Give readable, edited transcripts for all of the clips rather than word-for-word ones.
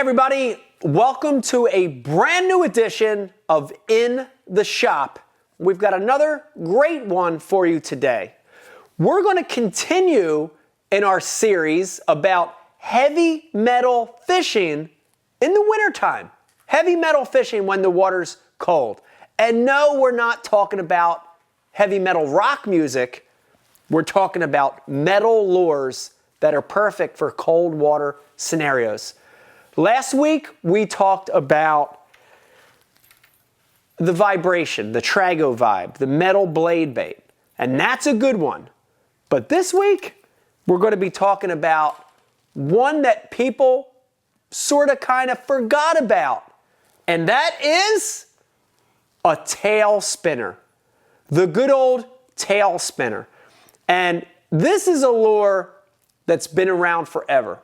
everybody, welcome to a brand new edition of In the Shop. We've got another great one for you today. We're going to continue in our series about heavy metal fishing in the wintertime. Heavy metal fishing when the water's cold. And no, we're not talking about heavy metal rock music. We're talking about metal lures that are perfect for cold water scenarios. Last week, we talked about the vibration, the Trago vibe, the metal blade bait, and that's a good one. But this week, we're going to be talking about one that people sort of kind of forgot about, and that is a tail spinner, the good old tail spinner. And this is a lure that's been around forever.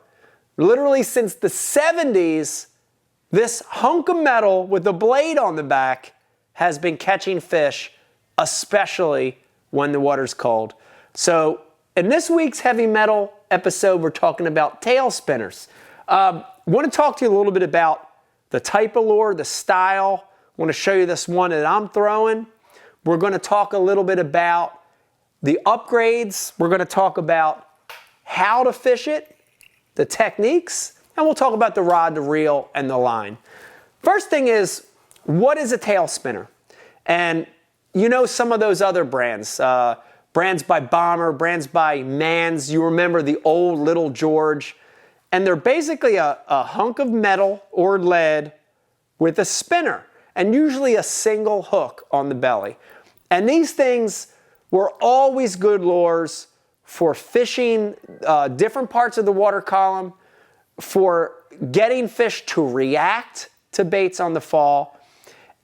Literally since the 70s, this hunk of metal with a blade on the back has been catching fish, especially when the water's cold. So in this week's heavy metal episode, we're talking about tail spinners. I want to talk to you a little bit about the type of lure, the style. I want to show you this one that I'm throwing. We're going to talk a little bit about the upgrades. We're going to talk about how to fish it, the techniques, and we'll talk about the rod, the reel, and the line. First thing is, what is a tail spinner? And you know some of those other brands, brands by Bomber, brands by Mans. You remember the old Little George. And they're basically a hunk of metal or lead with a spinner, and usually a single hook on the belly. And these things were always good lures for fishing different parts of the water column, for getting fish to react to baits on the fall.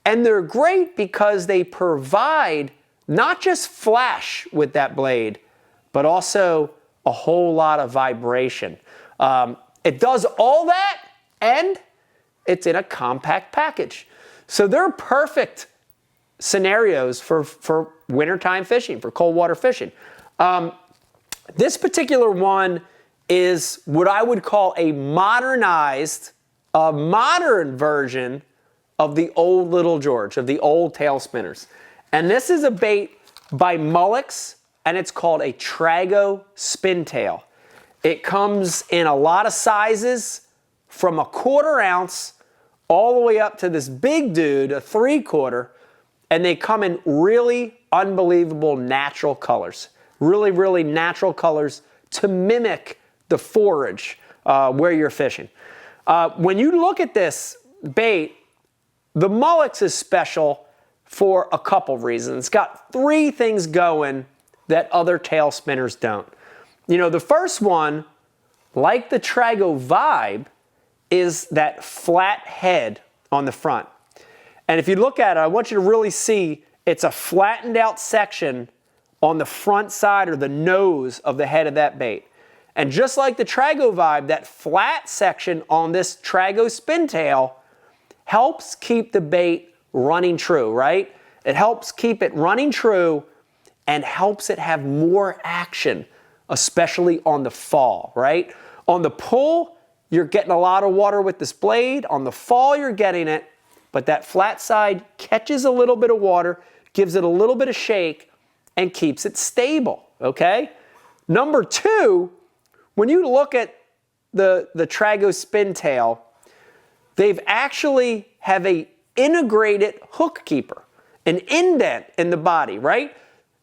And they're great because they provide not just flash with that blade, but also a whole lot of vibration. It does all that, and it's in a compact package. So they're perfect scenarios for wintertime fishing, for cold water fishing. This particular one is what I would call a modern version of the old Little George, of the old tail spinners. And this is a bait by Mullix, and it's called a Trago spin tail. It comes in a lot of sizes, from a 1/4 ounce all the way up to this big dude, a 3/4, and they come in really unbelievable natural colors. Really natural colors to mimic the forage where you're fishing. When you look at this bait, the Mullix is special for a couple reasons. It's got 3 things going that other tail spinners don't. You know, the first one, like the Trago vibe, is that flat head on the front. And if you look at it, I want you to really see it's a flattened out section on the front side or the nose of the head of that bait. And just like the Trago vibe, that flat section on this Trago spin tail helps keep the bait running true, right? It helps keep it running true and helps it have more action, especially on the fall, right? On the pull, you're getting a lot of water with this blade. On the fall, you're getting it, but that flat side catches a little bit of water, gives it a little bit of shake, and keeps it stable, okay? Number 2, when you look at the Trago spin tail, they've actually have a integrated hook keeper, an indent in the body, right?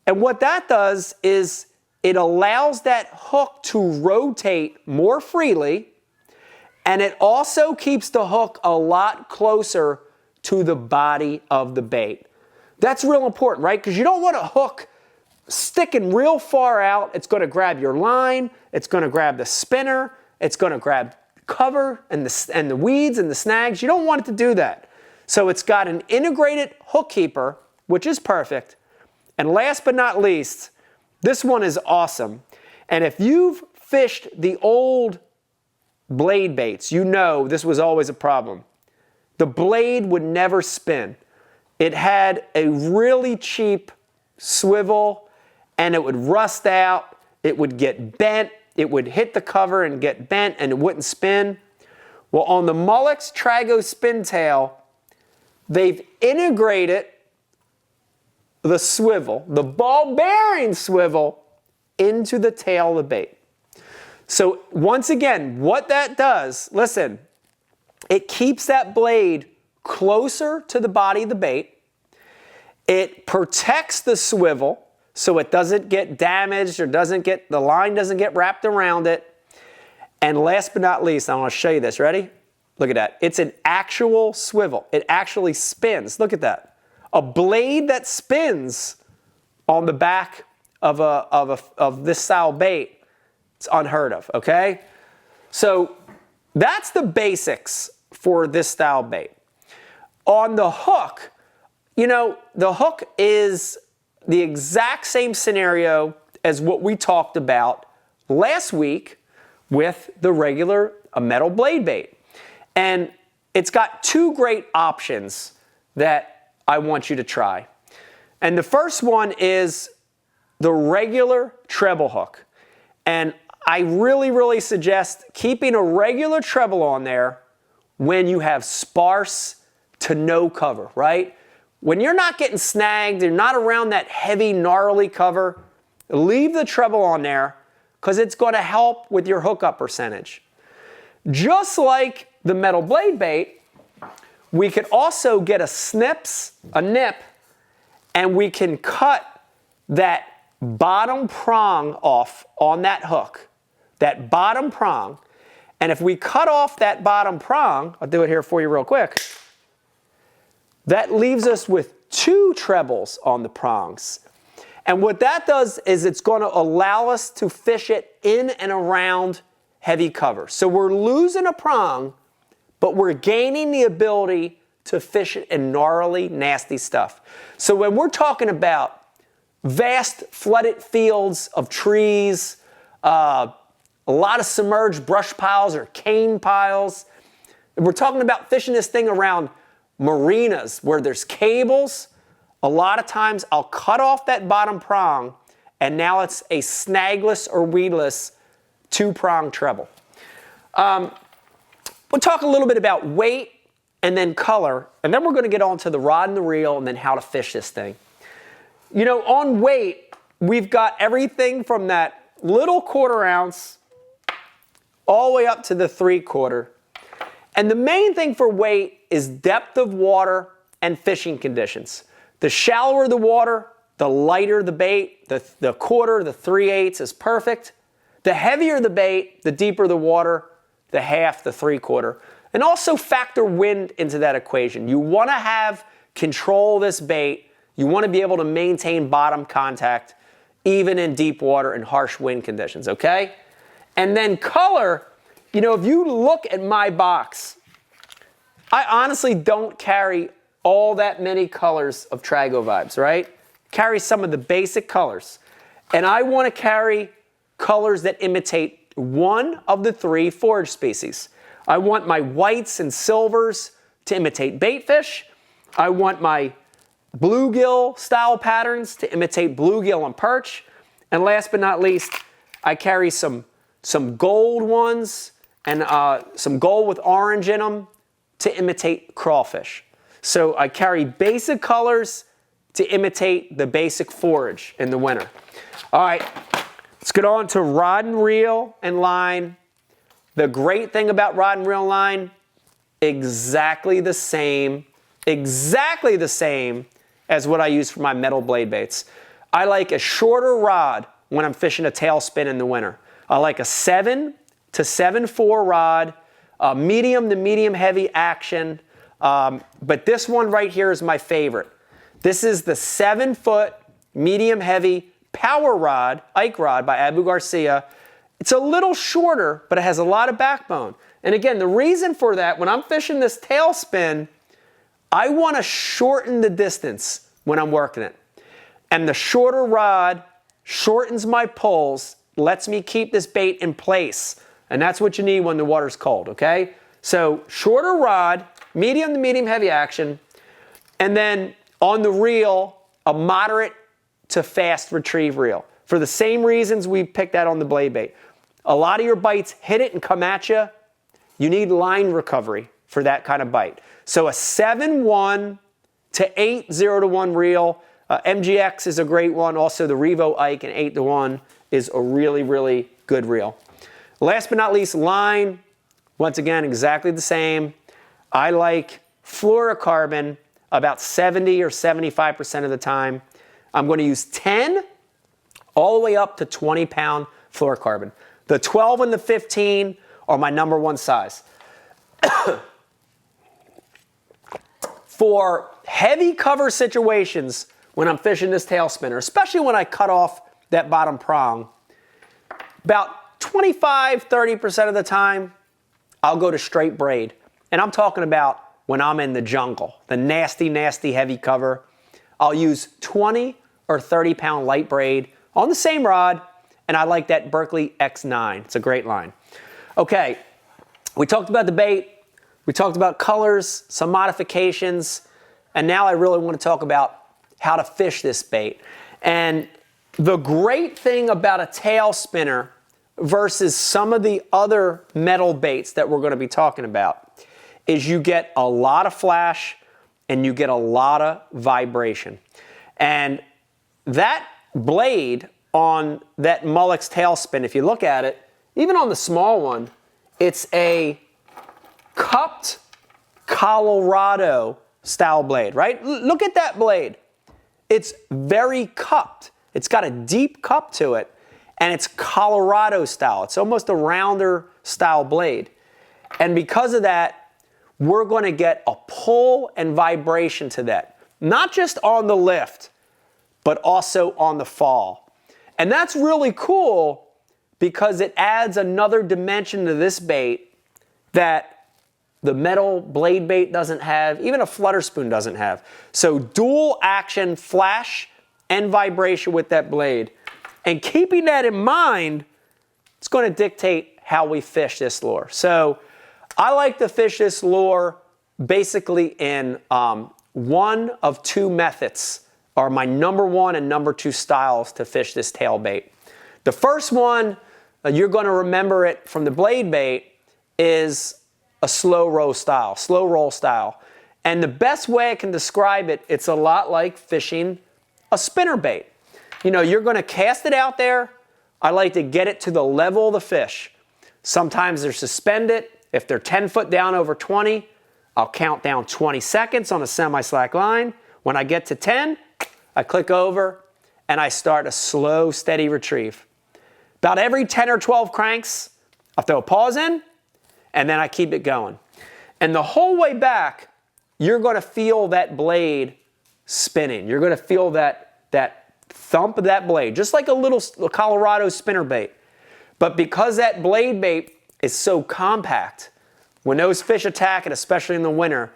And what that does is it allows that hook to rotate more freely, and it also keeps the hook a lot closer to the body of the bait. That's real important, right? Because you don't want a hook sticking real far out. It's going to grab your line, it's going to grab the spinner, it's going to grab cover and the weeds and the snags. You don't want it to do that. So it's got an integrated hook keeper, which is perfect. And last but not least, this one is awesome. And if you've fished the old blade baits, you know this was always a problem. The blade would never spin. It had a really cheap swivel, and it would rust out, it would get bent, it would hit the cover and get bent, and it wouldn't spin. Well, on the Mullix Trago spin tail, they've integrated the swivel, the ball bearing swivel, into the tail of the bait. So once again, what that does, listen, it keeps that blade closer to the body of the bait. It protects the swivel so it doesn't get damaged or the line doesn't get wrapped around it. And last but not least, I want to show you this. Ready? Look at that. It's an actual swivel. It actually spins. Look at that. A blade that spins on the back of this style bait. It's unheard of, okay? So that's the basics for this style bait. On the hook, you know, the hook is the exact same scenario as what we talked about last week with the regular metal blade bait. And it's got two great options that I want you to try. And the first one is the regular treble hook. And I really suggest keeping a regular treble on there when you have sparse to no cover, right? When you're not getting snagged, you're not around that heavy, gnarly cover, leave the treble on there because it's going to help with your hookup percentage. Just like the metal blade bait, we could also get a nip, and we can cut that bottom prong off on that hook, that bottom prong. And if we cut off that bottom prong, I'll do it here for you real quick, that leaves us with two trebles on the prongs. And what that does is it's going to allow us to fish it in and around heavy cover. So we're losing a prong, but we're gaining the ability to fish it in gnarly, nasty stuff. So when we're talking about vast flooded fields of trees, a lot of submerged brush piles or cane piles, we're talking about fishing this thing around marinas where there's cables, a lot of times I'll cut off that bottom prong and now it's a snagless or weedless two-prong treble. We'll talk a little bit about weight and then color, and then we're going to get on to the rod and the reel and then how to fish this thing. You know, on weight, we've got everything from that little 1/4 ounce all the way up to the 3/4. And the main thing for weight is depth of water and fishing conditions. The shallower the water, the lighter the bait. The 1/4, the 3/8 is perfect. The heavier the bait, the deeper the water, the 1/2, the 3/4. And also factor wind into that equation. You want to have control of this bait. You want to be able to maintain bottom contact even in deep water and harsh wind conditions, okay? And then color, you know, if you look at my box, I honestly don't carry all that many colors of Trago Vibes, right? Carry some of the basic colors. And I want to carry colors that imitate one of the 3 forage species. I want my whites and silvers to imitate baitfish. I want my bluegill style patterns to imitate bluegill and perch. And last but not least, I carry some gold ones and some gold with orange in them to imitate crawfish. So I carry basic colors to imitate the basic forage in the winter. All right, let's get on to rod and reel and line. The great thing about rod and reel line, exactly the same as what I use for my metal blade baits. I like a shorter rod when I'm fishing a tailspin in the winter. I like a 7 to 7.4 rod, medium to medium heavy action, but this one right here is my favorite. This is the 7-foot medium heavy power rod, Ike rod by Abu Garcia. It's a little shorter, but it has a lot of backbone. And again, the reason for that, when I'm fishing this tailspin, I want to shorten the distance when I'm working it. And the shorter rod shortens my pulls, lets me keep this bait in place. And that's what you need when the water's cold, okay? So shorter rod, medium to medium heavy action, and then on the reel, a moderate to fast retrieve reel. For the same reasons we picked that on the blade bait. A lot of your bites hit it and come at you. you need line recovery for that kind of bite. So a 7-1 to 8-0-1 reel. MGX is a great one. Also the Revo Ike and 8-1 is a really, really good reel. Last but not least, line. Once again, exactly the same. I like fluorocarbon about 70 or 75% of the time. I'm going to use 10 all the way up to 20-pound fluorocarbon. The 12 and the 15 are my number one size. For heavy cover situations when I'm fishing this tail spinner, especially when I cut off that bottom prong, about 25-30% of the time, I'll go to straight braid. And I'm talking about when I'm in the jungle, the nasty, nasty heavy cover. I'll use 20 or 30-pound light braid on the same rod, and I like that Berkley X9. It's a great line. Okay, we talked about the bait. We talked about colors, some modifications, and now I really want to talk about how to fish this bait. And the great thing about a tail spinner versus some of the other metal baits that we're going to be talking about is you get a lot of flash and you get a lot of vibration. And that blade on that Mullex tail spin, if you look at it, even on the small one, it's a cupped Colorado style blade, right? Look at that blade. It's very cupped. It's got a deep cup to it, and it's Colorado style. It's almost a rounder style blade. And because of that, we're going to get a pull and vibration to that. Not just on the lift, but also on the fall. And that's really cool because it adds another dimension to this bait that the metal blade bait doesn't have, even a flutter spoon doesn't have. So dual action flash and vibration with that blade. And keeping that in mind, it's going to dictate how we fish this lure. So I like to fish this lure basically in one of two methods are my number one and number two styles to fish this tail bait. The first one, you're going to remember it from the blade bait, is a slow roll style. And the best way I can describe it, it's a lot like fishing a spinner bait. You know, you're going to cast it out there. I like to get it to the level of the fish. Sometimes they're suspended. If they're 10 foot down over 20, I'll count down 20 seconds on a semi-slack line. When I get to 10, I click over and I start a slow, steady retrieve. About every 10 or 12 cranks, I'll throw a pause in and then I keep it going. And the whole way back, you're going to feel that blade spinning. You're going to feel that thump of that blade, just like a little Colorado spinner bait. But because that blade bait is so compact, when those fish attack it, especially in the winter,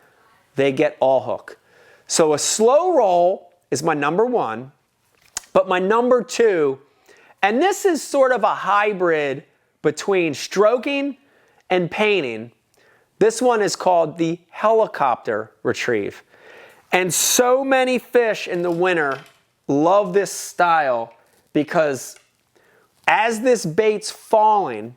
they get all hook. So a slow roll is my number one, but my number two, and this is sort of a hybrid between stroking and painting. This one is called the helicopter retrieve. And so many fish in the winter love this style because as this bait's falling,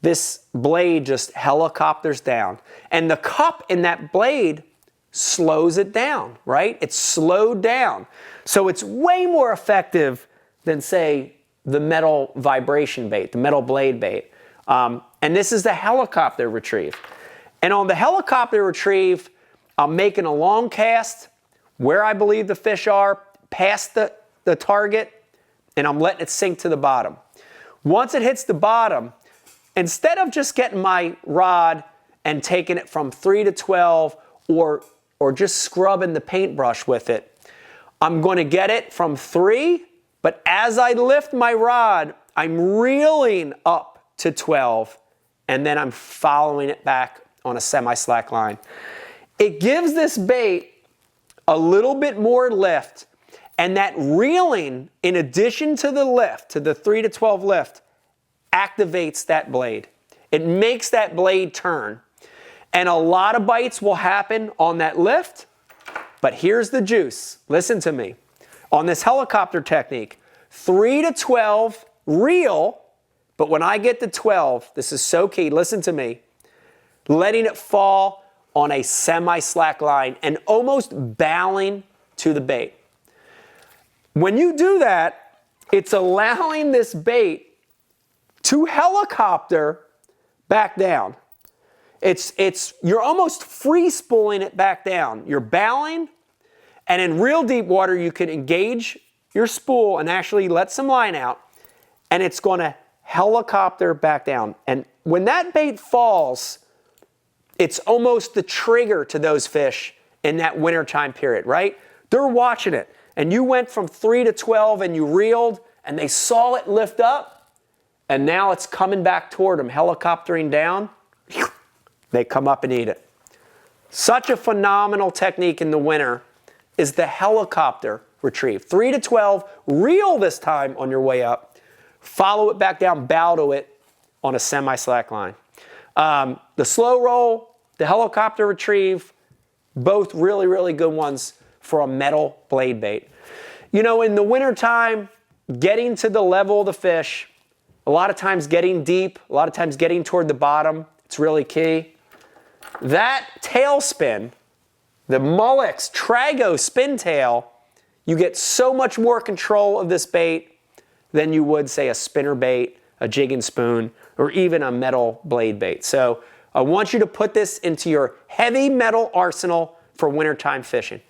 this blade just helicopters down. And the cup in that blade slows it down, right? It's slowed down. So it's way more effective than, say, the metal vibration bait, the metal blade bait. And this is the helicopter retrieve. And on the helicopter retrieve, I'm making a long cast where I believe the fish are, past the target, and I'm letting it sink to the bottom. Once it hits the bottom, instead of just getting my rod and taking it from 3 to 12 or just scrubbing the paintbrush with it, I'm going to get it from 3, but as I lift my rod, I'm reeling up to 12, and then I'm following it back on a semi-slack line. It gives this bait a little bit more lift, and that reeling, in addition to the lift, to the 3 to 12 lift, activates that blade. It makes that blade turn. And a lot of bites will happen on that lift, but here's the juice. Listen to me. On this helicopter technique, 3 to 12 reel, but when I get to 12, this is so key, listen to me. letting it fall on a semi-slack line and almost bowing to the bait. When you do that, it's allowing this bait to helicopter back down. You're almost free spooling it back down. You're bowing, and in real deep water, you can engage your spool and actually let some line out, and it's going to helicopter back down. And when that bait falls, it's almost the trigger to those fish in that wintertime period, right? They're watching it. And you went from 3 to 12 and you reeled and they saw it lift up and now it's coming back toward them, helicoptering down. They come up and eat it. Such a phenomenal technique in the winter is the helicopter retrieve. 3 to 12, reel this time on your way up, follow it back down, bow to it on a semi-slack line. The slow roll, the helicopter retrieve, both really, really good ones for a metal blade bait. You know, in the wintertime, getting to the level of the fish, a lot of times getting deep, a lot of times getting toward the bottom, it's really key. That tail spin, the Mullex Trago spin tail, you get so much more control of this bait than you would, say, a spinner bait, a jig and spoon, or even a metal blade bait. So I want you to put this into your heavy metal arsenal for wintertime fishing.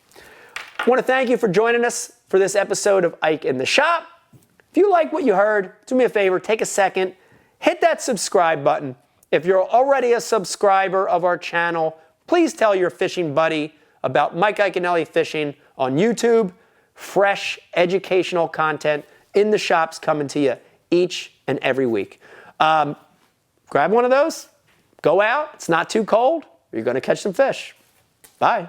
I want to thank you for joining us for this episode of Ike in the Shop. If you like what you heard, do me a favor, take a second, hit that subscribe button. If you're already a subscriber of our channel, please tell your fishing buddy about Mike Iaconelli Fishing on YouTube. Fresh educational content in the shops coming to you each and every week. Grab one of those, go out, it's not too cold, you're going to catch some fish. Bye.